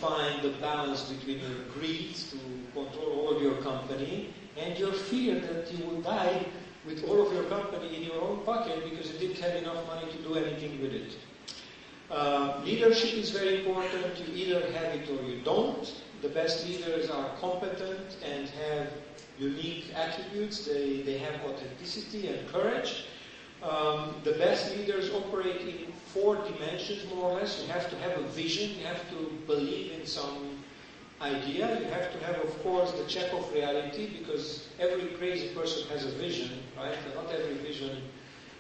find the balance between your greed to control all of your company and your fear that you will die with all of your company in your own pocket because you didn't have enough money to do anything with it. Leadership is very important. You either have it or you don't. The best leaders are competent and have unique attributes. They have authenticity and courage. The best leaders operate in 4 dimensions, more or less. You have to have a vision. You have to believe in some idea. You have to have, of course, the check of reality, because every crazy person has a vision, right? And not every vision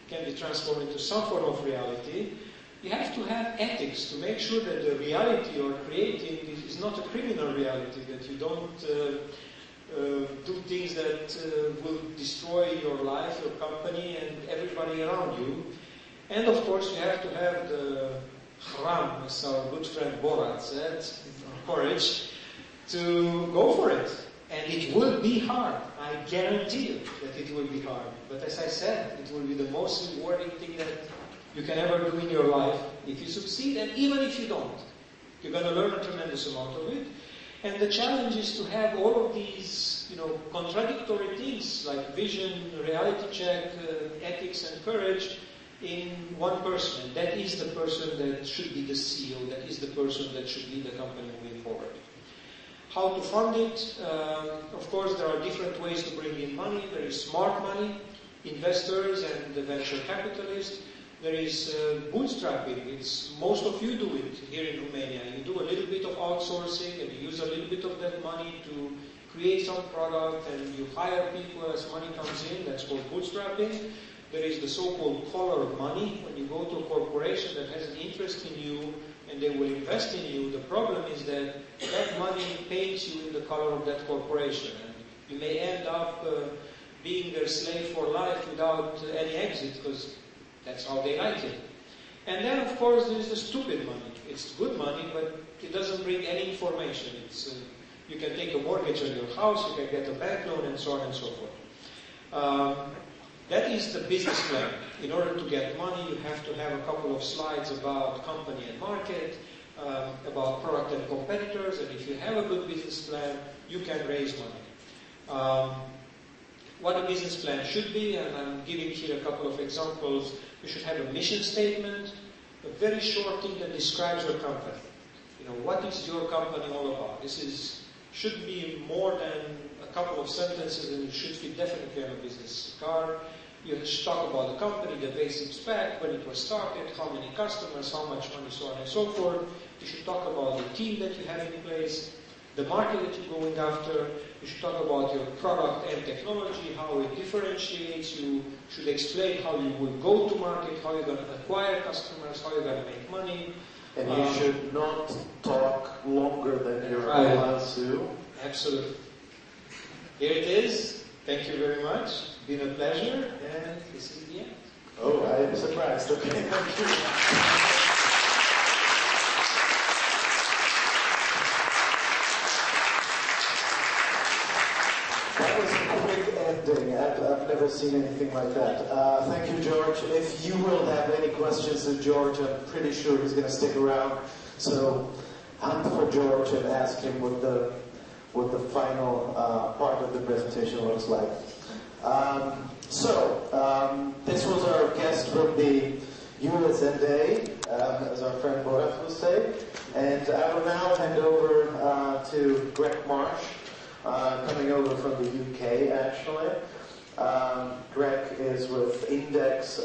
can be transformed into some form of reality. You have to have ethics to make sure that the reality you're creating is not a criminal reality, that you don't do things that will destroy your life, your company, and everybody around you. And of course, you have to have the chram, as our good friend Borat said, courage to go for it. And it will be hard. I guarantee you that it will be hard. But as I said, it will be the most rewarding thing that you can ever do in your life if you succeed. And even if you don't, you're going to learn a tremendous amount of it. And the challenge is to have all of these, contradictory things like vision, reality check, ethics, and courage in one person. And that is the person that should be the CEO. That is the person that should lead the company moving forward. How to fund it? Of course, there are different ways to bring in money. There is smart money, investors, and the venture capitalists. There is bootstrapping. Most of you do it here in Romania. You do a little bit of outsourcing and you use a little bit of that money to create some product, and you hire people as money comes in. That's called bootstrapping. There is the so-called color money. When you go to a corporation that has an interest in you and they will invest in you, the problem is that that money paints you in the color of that corporation. And you may end up being their slave for life without any exit, because that's how they like it. And then, of course, there is the stupid money. It's good money, but it doesn't bring any information. You can take a mortgage on your house, you can get a bank loan, and so on and so forth. That is the business plan. In order to get money, you have to have a couple of slides about company and market, about product and competitors, and if you have a good business plan, you can raise money. What a business plan should be, and I'm giving here a couple of examples. You should have a mission statement, a very short thing that describes your company. What is your company all about? This should be more than a couple of sentences, and it should fit definitely on a business card. You should talk about the company, the basic spec, when it was started, how many customers, how much money, so on and so forth. You should talk about the team that you have in place, the market that you're going after. You should talk about your product and technology, how it differentiates. You should explain how you will go to market, how you're going to acquire customers, how you're going to make money. And you should not talk longer than you're allowed to. Absolutely. Here it is. Thank you very much. It's been a pleasure, and this is the end. Oh, I am surprised. Okay, thank you. That was a quick ending. I've never seen anything like that. Thank you, George. If you will have any questions of George, I'm pretty sure he's going to stick around. So hunt for George and ask him what the final part of the presentation looks like. This was our guest from the USA, as our friend Borat will say. And I will now hand over to Greg Marsh, coming over from the UK, actually. Greg is with Index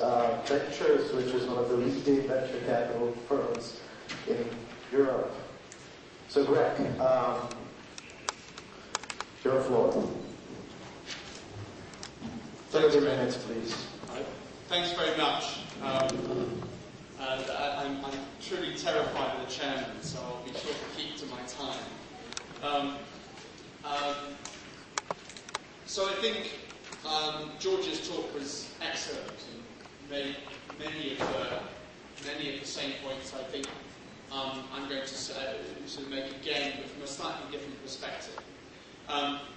Ventures, which is one of the leading venture capital firms in Europe. So Greg, your floor. 30 minutes, please. Thanks very much. I'm truly terrified of the chairman, so I'll be sure to keep to my time. So I think George's talk was excellent and made many of the same points I think I'm going to make again, but from a slightly different perspective.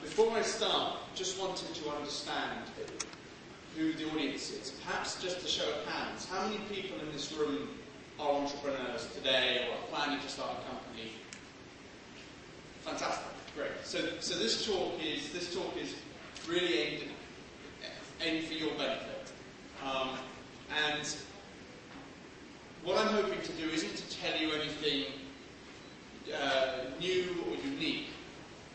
Before I start, just wanted to understand who the audience is. Perhaps just a show of hands. How many people in this room are entrepreneurs today or are planning to start a company? So this talk is really aimed for your benefit. And what I'm hoping to do isn't to tell you anything new or unique,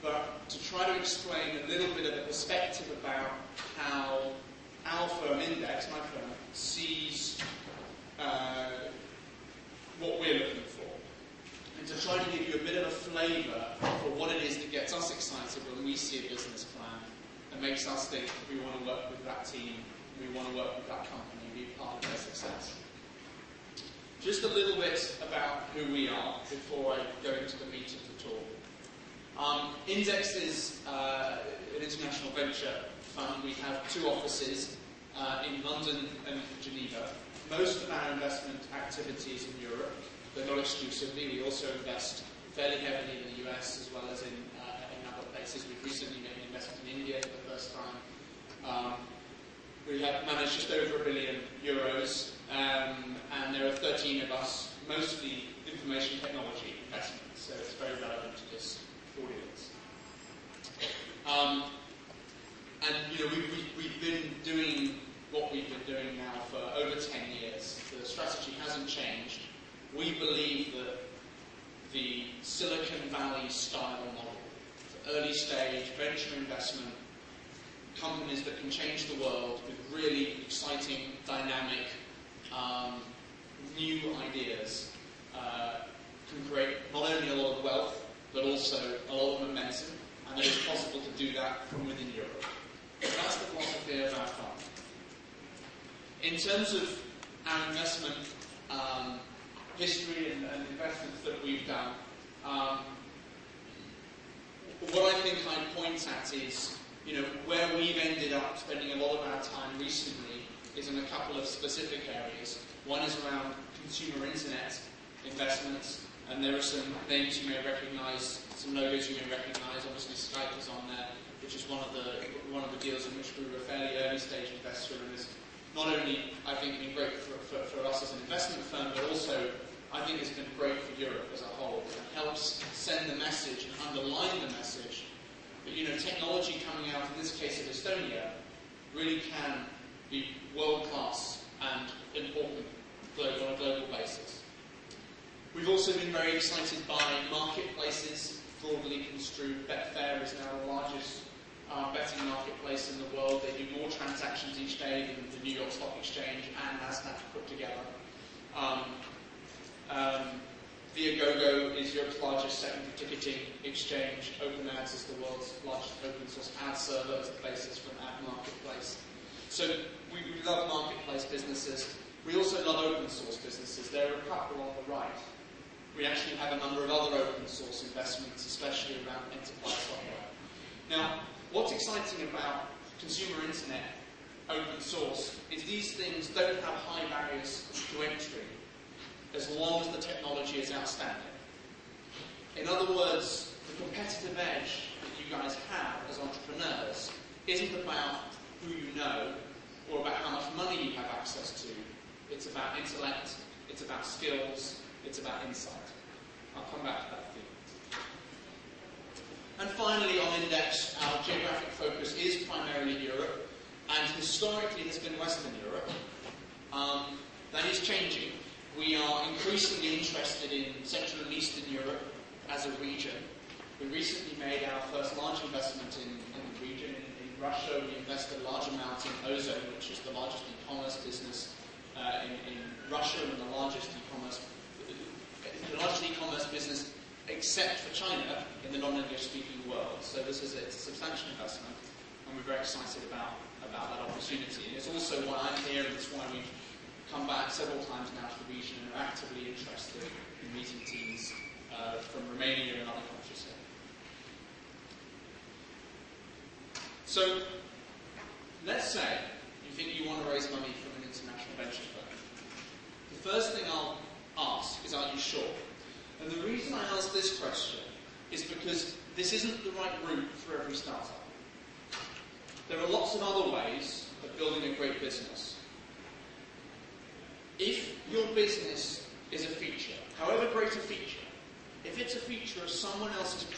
but to try to explain a little bit of a perspective about how our firm, Index, my firm, sees what we're looking for. And to try to give you a bit of a flavour for what it is that gets us excited when we see a business plan and makes us think we want to work with that team, we want to work with that company, be part of their success. Just a little bit about who we are before I go into the meat of the talk. Index is an international venture fund. We have 2 offices in London and Geneva. Most of our investment activities in Europe, but not exclusively. We also invest fairly heavily in the US as well as in other places. We've recently made an investment in India for the first time. We have managed just over €1 billion, and there are 13 of us, mostly information technology investments, so it's very relevant to this audience. And we've been doing what we've been doing now for over 10 years. The strategy hasn't changed. We believe that the Silicon Valley style model, early stage venture investment, companies that can change the world with really exciting, dynamic, new ideas, can create not only a lot of wealth, but also a lot of momentum, and it is possible to do that from within Europe. So that's the philosophy of our fund. In terms of our investment history and investments that we've done, what I think I'd point at is, where we've ended up spending a lot of our time recently is in a couple of specific areas. One is around consumer internet investments, and there are some names you may recognise, some logos you may recognise. Obviously, Skype is on there, which is one of the deals in which we were a fairly early stage investor, and has not only, I think, been great for us as an investment firm, but also I think it's been great for Europe as a whole. It helps send the message and underline the message that technology coming out, in this case of Estonia, really can be world-class and important on a global basis. We've also been very excited by marketplaces, broadly construed. Betfair is now the largest betting marketplace in the world. They do more transactions each day than the New York Stock Exchange and NASDAQ put together. Viagogo is Europe's largest secondary ticketing exchange. OpenAds is the world's largest open source ad server as the basis for an ad marketplace. So we love marketplace businesses. We also love open source businesses. There are a couple on the right. We actually have a number of other open source investments, especially around enterprise software. Now, what's exciting about consumer internet open source is these things don't have high barriers to entry as long as the technology is outstanding. In other words, the competitive edge that you guys have as entrepreneurs isn't about who you know or about how much money you have access to. It's about intellect, it's about skills, it's about insight. I'll come back to that theme. And finally, on Index, our geographic focus is primarily Europe, and historically has been Western Europe. That is changing. We are increasingly interested in Central and Eastern Europe as a region. We recently made our first large investment in the region. In Russia, we invested a large amount in Ozone, which is the largest e-commerce business in Russia and the largest e-commerce business except for China in the non-English speaking world. So it's a substantial investment, and we're very excited about that opportunity. And it's also why I'm here, and it's why we've come back several times now to the region and are actively interested in meeting teams from Romania and other countries here. So, let's say you think you want to raise money from an international venture firm. The first thing I'll ask is, are you sure? And the reason I ask this question is because this isn't the right route for every startup. There are lots of other ways of building a great business. If your business is a feature, however great a feature, if it's a feature of someone else's product,